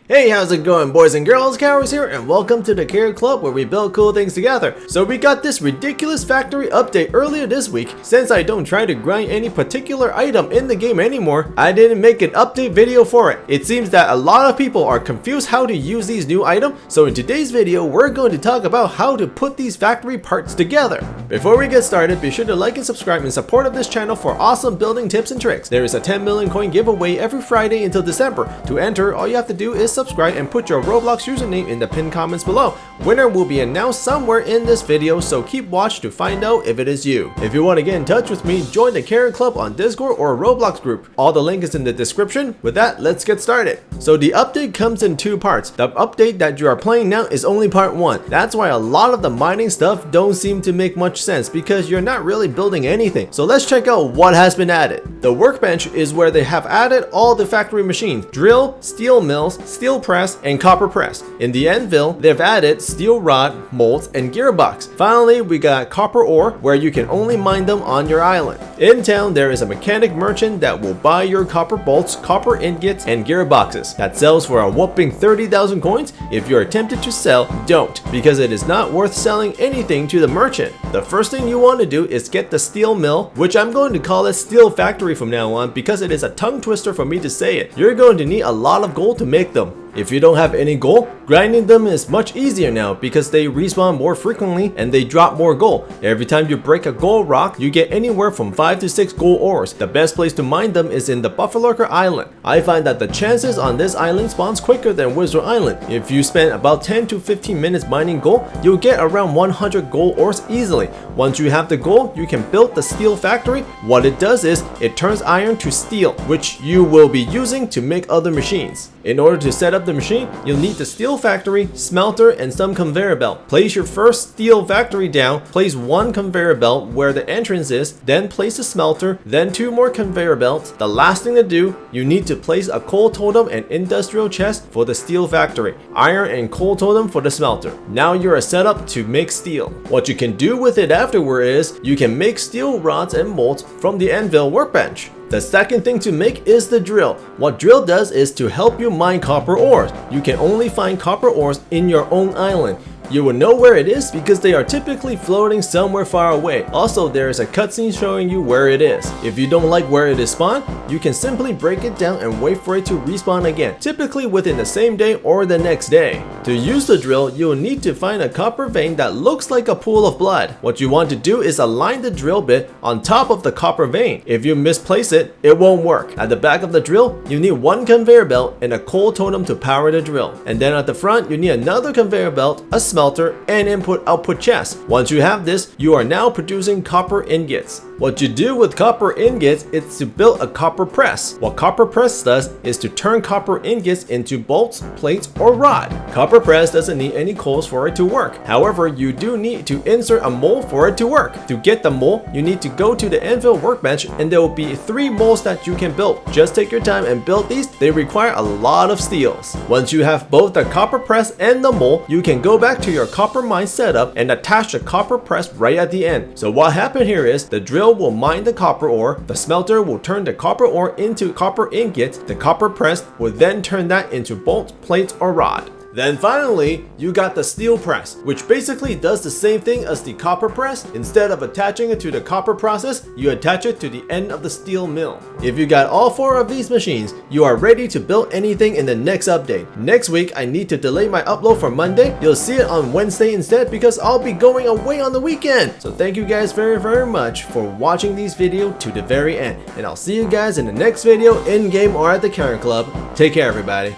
Hey, how's it going, boys and girls? Cowry here, and welcome to the Carrot Club where we build cool things together. So we got this ridiculous factory update earlier this week. Since I don't try to grind any particular item in the game anymore, I didn't make an update video for it. It seems that a lot of people are confused how to use these new items, so in today's video, we're going to talk about how to put these factory parts together. Before we get started, be sure to like and subscribe in support of this channel for awesome building tips and tricks. There is a 10 million coin giveaway every Friday until December. To enter, all you have to do is subscribe and put your Roblox username in the pinned comments below. Winner will be announced somewhere in this video, so keep watch to find out if it is you. If you want to get in touch with me, join the Carrot Club on Discord or Roblox group. All the link is in the description. With that, let's get started. So the update comes in two parts. The update that you are playing now is only part 1. That's why a lot of the mining stuff don't seem to make much sense because you're not really building anything. So let's check out what has been added. The workbench is where they have added all the factory machines: drill, steel mills, steel press, and copper press. In the anvil, they've added steel rod, molds, and gearbox. Finally, we got copper ore, where you can only mine them on your island. In town, there is a mechanic merchant that will buy your copper bolts, copper ingots, and gearboxes. That sells for a whopping 30,000 coins. If you're tempted to sell, don't, because it is not worth selling anything to the merchant. The first thing you want to do is get the steel mill, which I'm going to call it steel factory from now on because it is a tongue twister for me to say it. You're going to need a lot of gold to make them. If you don't have any gold, grinding them is much easier now because they respawn more frequently and they drop more gold. Every time you break a gold rock, you get anywhere from 5 to 6 gold ores. The best place to mine them is in the Buffalurker Island. I find that the chances on this island spawns quicker than Wizard Island. If you spend about 10 to 15 minutes mining gold, you'll get around 100 gold ores easily. Once you have the gold, you can build the steel factory. What it does is, it turns iron to steel, which you will be using to make other machines. In order to set up the machine, you'll need the steel factory, smelter, and some conveyor belt. Place your first steel factory down, place one conveyor belt where the entrance is, then place a smelter, then 2 more conveyor belts. The last thing to do, you need to place a coal totem and industrial chest for the steel factory, iron and coal totem for the smelter. Now you're set up to make steel. What you can do with it afterward is, you can make steel rods and molds from the anvil workbench. The second thing to make is the drill. What drill does is to help you mine copper ores. You can only find copper ores in your own island. You will know where it is because they are typically floating somewhere far away. Also, there is a cutscene showing you where it is. If you don't like where it is spawned, you can simply break it down and wait for it to respawn again, typically within the same day or the next day. To use the drill, you will need to find a copper vein that looks like a pool of blood. What you want to do is align the drill bit on top of the copper vein. If you misplace it, it won't work. At the back of the drill, you need one conveyor belt and a coal totem to power the drill. And then at the front, you need another conveyor belt, a smelter, and input-output chest. Once you have this, you are now producing copper ingots. What you do with copper ingots is to build a copper press. What copper press does is to turn copper ingots into bolts, plates, or rod. Copper press doesn't need any coals for it to work. However, you do need to insert a mold for it to work. To get the mold, you need to go to the anvil workbench and there will be 3 molds that you can build. Just take your time and build these. They require a lot of steels. Once you have both the copper press and the mold, you can go back to your copper mine setup and attach the copper press right at the end. So what happened here is, the drill will mine the copper ore, the smelter will turn the copper ore into copper ingots, the copper press will then turn that into bolts, plates, or rod. Then finally, you got the steel press, which basically does the same thing as the copper press. Instead of attaching it to the copper process, you attach it to the end of the steel mill. If you got all 4 of these machines, you are ready to build anything in the next update. Next week, I need to delay my upload for Monday. You'll see it on Wednesday instead because I'll be going away on the weekend. So thank you guys very much for watching these videos to the very end. And I'll see you guys in the next video in-game or at the Carrot Club. Take care, everybody.